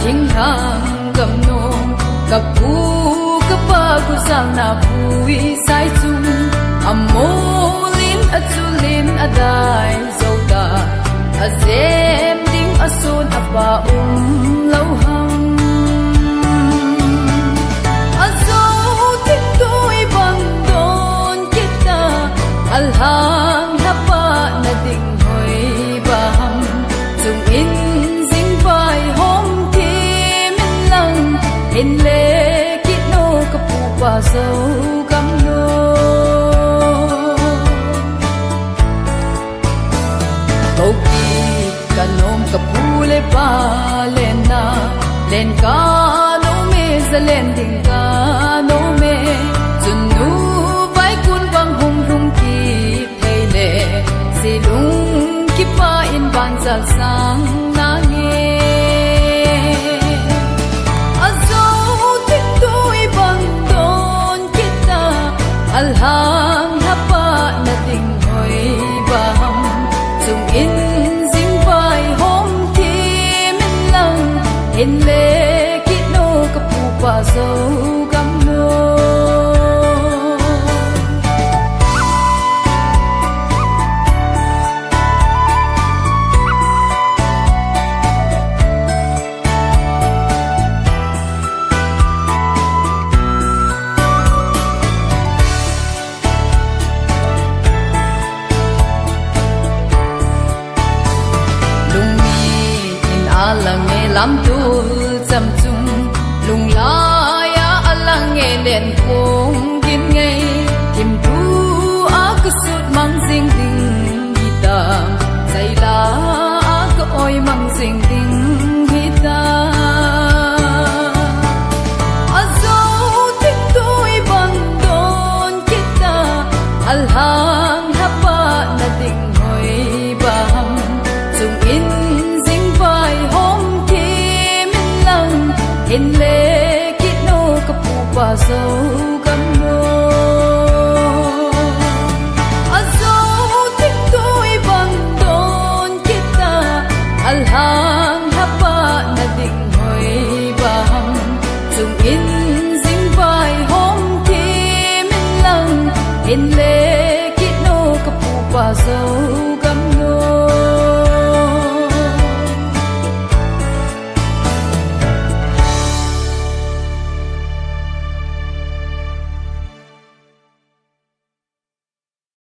thinh hang gam nong kapu kapagu salna pui sai chung amolin achulin adai zoda azem ding asun apa lo hang azo tik doi bang don kita alhang hapa na ding hoi baham chung in sing vai hom thi min lang in le kit no kapu pa zo gam no toki kanom kapule pa lena len ka no me zalen ding ka no me chunu vai kun bang hum rum ki pheile silung ki pa in ban zal sang na nge azo tik doi bang don kita alhang hapa na ding hoi baham chung in sing vai hom thi min lang in le kit no kapu pa zo gam no lam tu cham chung lung la ya alang nge len kong kin ngai kim tu a ku sut mang sing ding hita sai la a ko oi mang sing ding hita azo tik toi bang don kita alhang hapa na ding hoi baham chung in sing vai hom in le kit no kapu pa zo gam no azo tik toi bang don kita alha